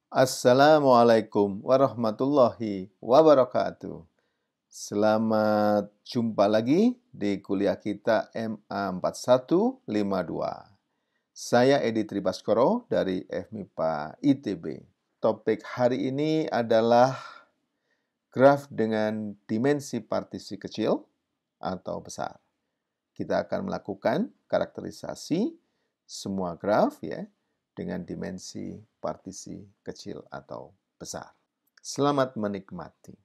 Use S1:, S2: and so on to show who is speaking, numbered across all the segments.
S1: Assalamualaikum warahmatullahi wabarakatuh. Selamat jumpa lagi di kuliah kita MA4152. Saya Edi Tribaskoro dari FMIPA ITB. Topik hari ini adalah graf dengan dimensi partisi kecil atau besar. Kita akan melakukan karakterisasi semua graf ya dengan dimensi partisi kecil atau besar. Selamat menikmati.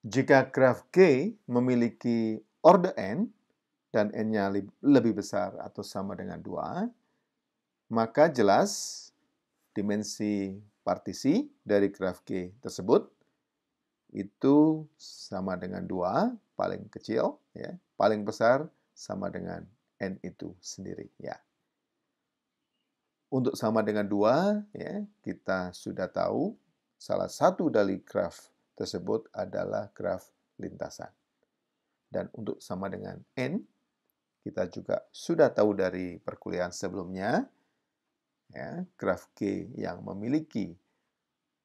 S1: Jika graf G memiliki orde n dan n-nya lebih besar atau sama dengan 2, maka jelas dimensi partisi dari graf G tersebut itu sama dengan 2, paling kecil, ya, paling besar sama dengan n itu sendiri. Ya. Untuk sama dengan 2, ya, kita sudah tahu salah satu dari graf tersebut adalah graf lintasan. Dan untuk sama dengan n, kita juga sudah tahu dari perkuliahan sebelumnya, ya, graf G yang memiliki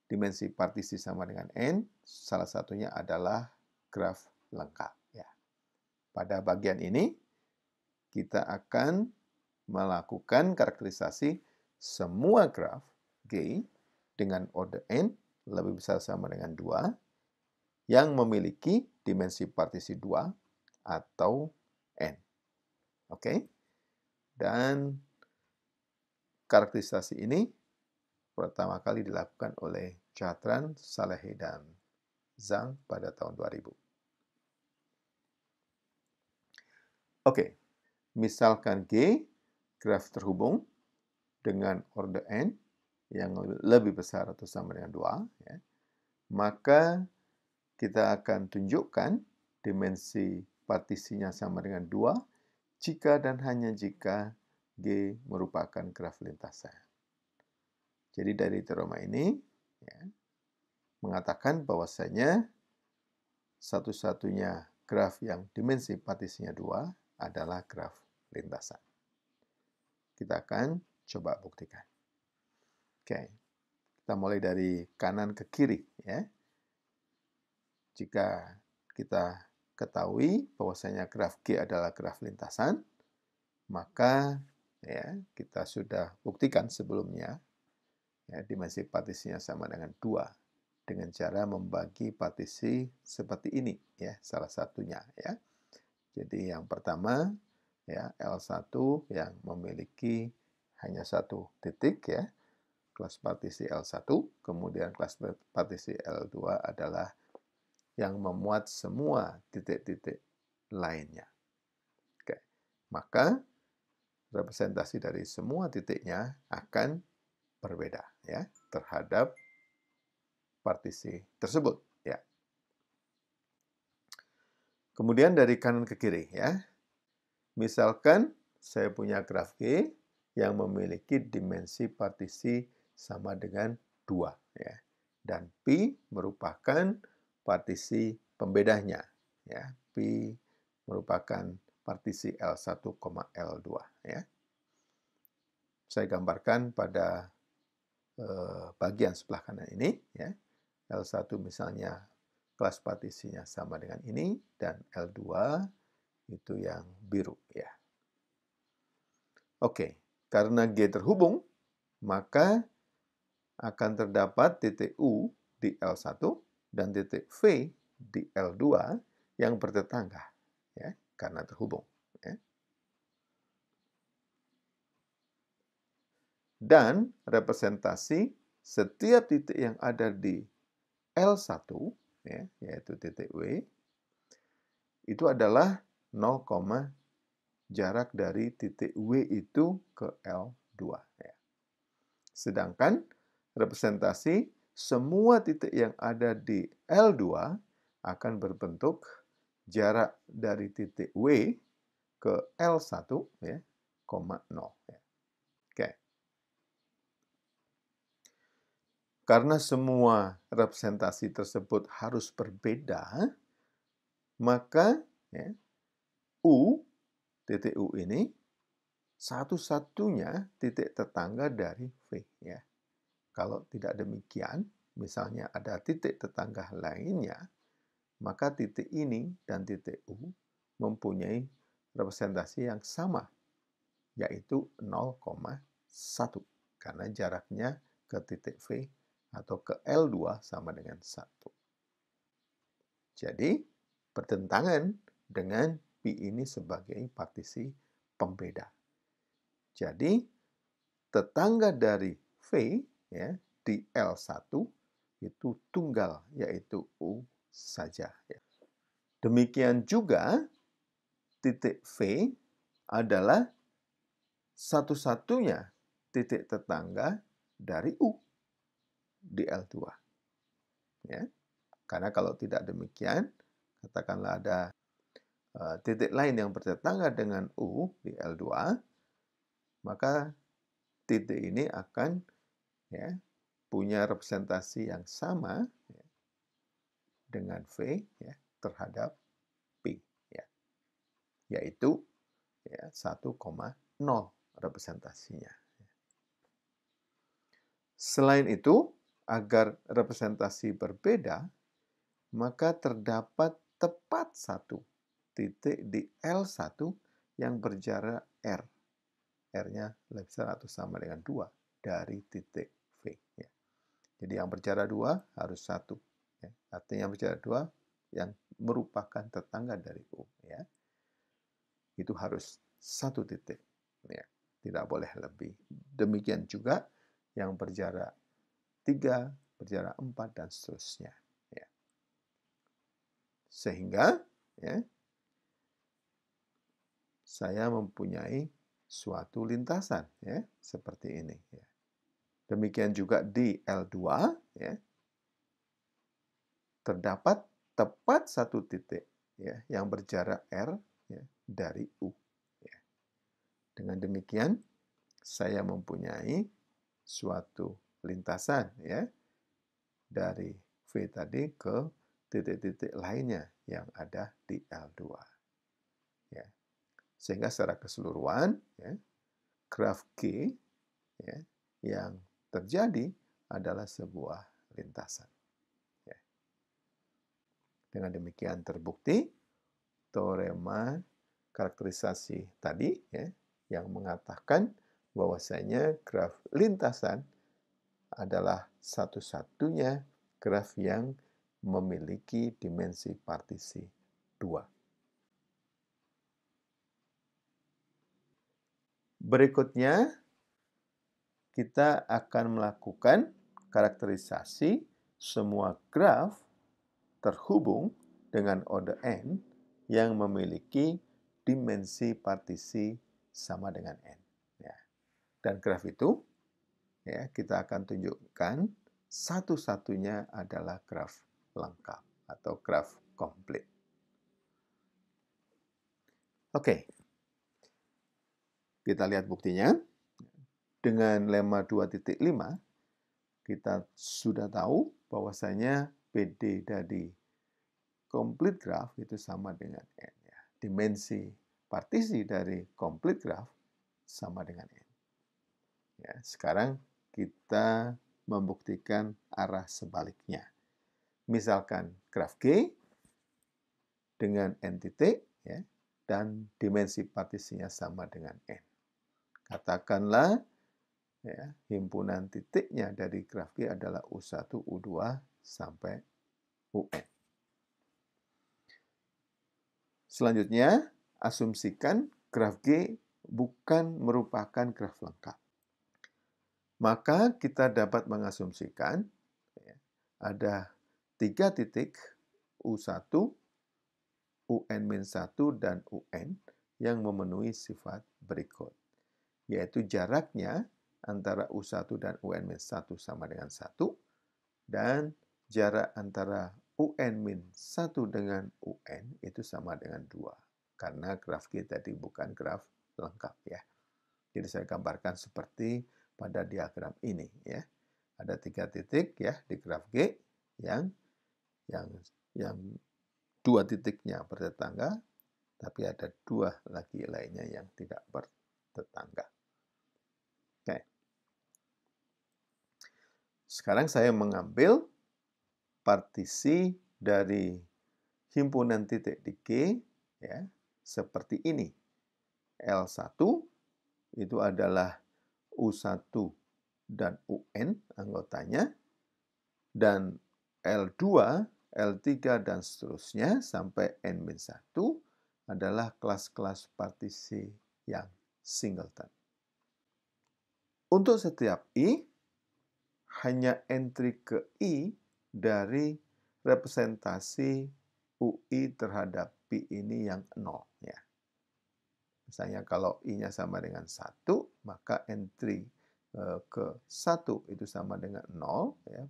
S1: dimensi partisi sama dengan n, salah satunya adalah graf lengkap. Ya. Pada bagian ini, kita akan melakukan karakterisasi semua graf G dengan orde n lebih besar sama dengan 2 yang memiliki dimensi partisi 2 atau n. Oke? Dan karakterisasi ini pertama kali dilakukan oleh Chatran, Salehi, dan Zhang pada tahun 2000. Oke, misalkan G, graf terhubung dengan orde n yang lebih besar atau sama dengan 2, ya, maka kita akan tunjukkan dimensi partisinya sama dengan 2 jika dan hanya jika G merupakan graf lintasan. Jadi dari teorema ini ya, mengatakan bahwasanya satu-satunya graf yang dimensi partisinya 2 adalah graf lintasan. Kita akan coba buktikan. Oke, kita mulai dari kanan ke kiri. Ya. Jika kita ketahui bahwasanya graf G adalah graf lintasan, maka ya, kita sudah buktikan sebelumnya ya, dimensi partisinya sama dengan 2 dengan cara membagi partisi seperti ini ya, salah satunya ya. Jadi yang pertama ya L1 yang memiliki hanya satu titik ya, kelas partisi L1, kemudian kelas partisi L2 adalah yang memuat semua titik-titik lainnya. Oke. Maka representasi dari semua titiknya akan berbeda ya terhadap partisi tersebut ya. Kemudian dari kanan ke kiri ya. Misalkan saya punya graf G yang memiliki dimensi partisi sama dengan 2 ya. Dan pi merupakan partisi pembedanya ya. Pi merupakan partisi L1, L2 ya. Saya gambarkan pada bagian sebelah kanan ini ya. L1 misalnya kelas partisinya sama dengan ini dan L2 itu yang biru ya. Oke, karena G terhubung maka akan terdapat titik U di L1 dan titik V di L2 yang bertetangga ya, karena terhubung ya. Dan representasi setiap titik yang ada di L1 ya, yaitu titik W itu adalah 0, jarak dari titik W itu ke L2 ya. Sedangkan representasi semua titik yang ada di L2 akan berbentuk jarak dari titik W ke L1 ya, 0 ya. Oke. Karena semua representasi tersebut harus berbeda, maka ya, U, titik U ini satu-satunya titik tetangga dari V, ya. Kalau tidak demikian, misalnya ada titik tetangga lainnya, maka titik ini dan titik U mempunyai representasi yang sama, yaitu 0,1, karena jaraknya ke titik V atau ke L2 sama dengan 1. Jadi, bertentangan dengan Pi ini sebagai partisi pembeda. Jadi, tetangga dari V, ya, di L1 itu tunggal, yaitu U saja. Ya. Demikian juga, titik V adalah satu-satunya titik tetangga dari U di L2. Ya. Karena kalau tidak demikian, katakanlah ada titik lain yang bertetangga dengan U di L2, maka titik ini akan, ya, punya representasi yang sama, ya, dengan V, ya, terhadap P, ya, yaitu, ya, 1,0 representasinya. Selain itu, agar representasi berbeda, maka terdapat tepat satu titik di L1 yang berjarak R. R-nya lebih besar atau sama dengan 2 dari titik V. Ya. Jadi yang berjarak 2 harus 1. Ya. Artinya yang berjarak 2 yang merupakan tetangga dari U. Ya. Itu harus 1 titik. Ya. Tidak boleh lebih. Demikian juga yang berjarak 3, berjarak 4, dan seterusnya. Ya. Sehingga, ya, saya mempunyai suatu lintasan, ya, seperti ini. Ya. Demikian juga di L2, ya, terdapat tepat satu titik, ya, yang berjarak R, ya, dari U. Ya. Dengan demikian, saya mempunyai suatu lintasan, ya, dari V tadi ke titik-titik lainnya yang ada di L2. Ya. Sehingga secara keseluruhan, ya, graf G, ya, yang terjadi adalah sebuah lintasan. Ya. Dengan demikian terbukti teorema karakterisasi tadi, ya, yang mengatakan bahwasanya graf lintasan adalah satu-satunya graf yang memiliki dimensi partisi 2. Berikutnya, kita akan melakukan karakterisasi semua graf terhubung dengan order n yang memiliki dimensi partisi sama dengan n. Ya. Dan graf itu, ya, kita akan tunjukkan satu-satunya adalah graf lengkap atau graf komplit. Oke, kita lihat buktinya. Dengan lemma 2.5, kita sudah tahu bahwasanya PD dari complete graph itu sama dengan N. Ya. Dimensi partisi dari complete graph sama dengan N. Ya, sekarang kita membuktikan arah sebaliknya. Misalkan graf G dengan N titik, ya, dan dimensi partisinya sama dengan N. Katakanlah, ya, himpunan titiknya dari graf G adalah U1, U2, sampai UN. Selanjutnya, asumsikan graf G bukan merupakan graf lengkap. Maka kita dapat mengasumsikan, ya, ada 3 titik U1, UN-1, dan UN yang memenuhi sifat berikut, yaitu jaraknya antara U1 dan UN-1 sama dengan 1, dan jarak antara UN-1 dengan UN itu sama dengan 2. Karena graf G tadi bukan graf lengkap, ya. Jadi saya gambarkan seperti pada diagram ini, ya. Ada 3 titik, ya, di graf G yang 2 titiknya bertetangga, tapi ada 2 lagi lainnya yang tidak bertetangga. Sekarang saya mengambil partisi dari himpunan titik di G, ya, seperti ini. L1 itu adalah U1 dan UN anggotanya, dan L2, L3, dan seterusnya sampai N-1 adalah kelas-kelas partisi yang singleton. Untuk setiap I, hanya entry ke I dari representasi UI terhadap P ini yang 0. Ya. Misalnya kalau I-nya sama dengan 1, maka entry ke 1 itu sama dengan 0 ya,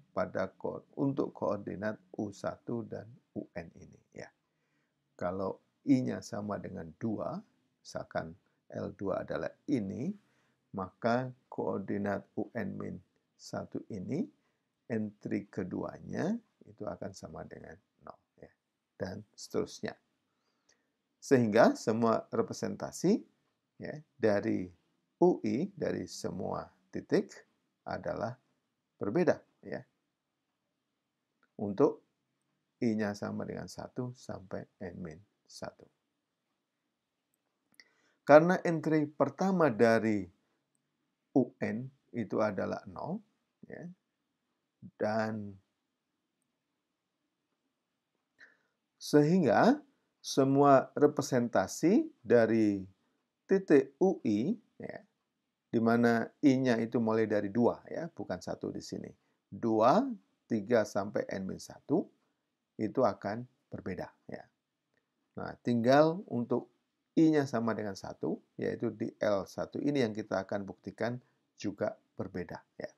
S1: untuk koordinat U1 dan UN ini. Ya. Kalau I-nya sama dengan 2, misalkan L2 adalah ini, maka koordinat UN-1 ini, entry keduanya itu akan sama dengan 0. Ya. Dan seterusnya. Sehingga semua representasi ya, dari UI, dari semua titik adalah berbeda. Ya. Untuk I-nya sama dengan 1 sampai N-1. Karena entry pertama dari UN itu adalah 0, ya, dan sehingga semua representasi dari titik UI, ya, di mana I-nya itu mulai dari 2, ya, bukan 1 di sini. 2, 3, sampai N-1 itu akan berbeda. Ya. Nah, tinggal untuk I-nya sama dengan 1, yaitu di L1 ini yang kita akan buktikan juga berbeda. Ya.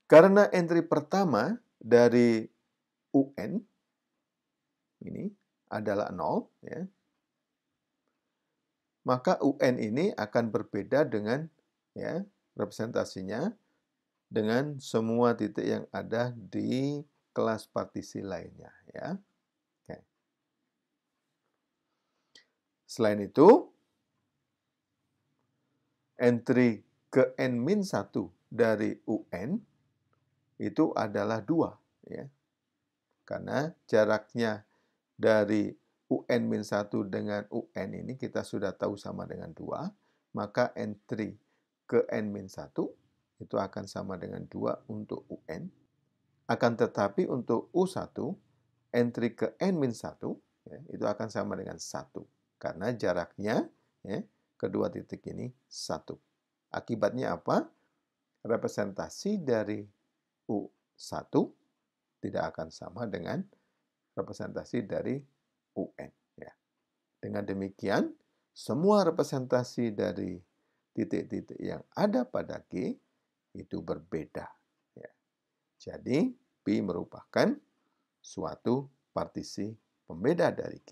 S1: Karena entry pertama dari UN ini adalah 0, ya, maka UN ini akan berbeda dengan ya, representasinya dengan semua titik yang ada di kelas partisi lainnya. Ya. Oke. Selain itu, entry ke N-1 dari UN itu adalah 2. Ya. Karena jaraknya dari UN-1 dengan UN ini kita sudah tahu sama dengan 2, maka entry ke N-1 itu akan sama dengan 2 untuk UN. Akan tetapi untuk U1, entry ke N-1 ya, itu akan sama dengan 1. Karena jaraknya ya, kedua titik ini 1. Akibatnya apa? Representasi dari U1 tidak akan sama dengan representasi dari UN. Ya. Dengan demikian, semua representasi dari titik-titik yang ada pada G itu berbeda. Ya. Jadi, P merupakan suatu partisi pembeda dari G.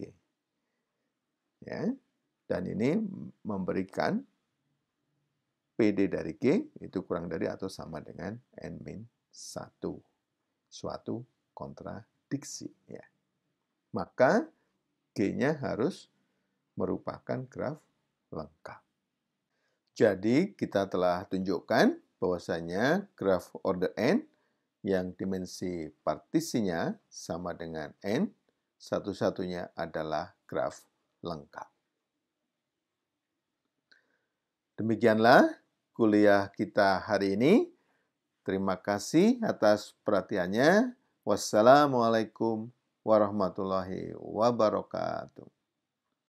S1: Ya. Dan ini memberikan PD dari G itu kurang dari atau sama dengan N-1. Suatu kontradiksi. Ya. Maka G-nya harus merupakan graf lengkap. Jadi kita telah tunjukkan bahwasanya graf order N yang dimensi partisinya sama dengan N, satu-satunya adalah graf lengkap. Demikianlah kuliah kita hari ini. Terima kasih atas perhatiannya. Wassalamualaikum warahmatullahi wabarakatuh.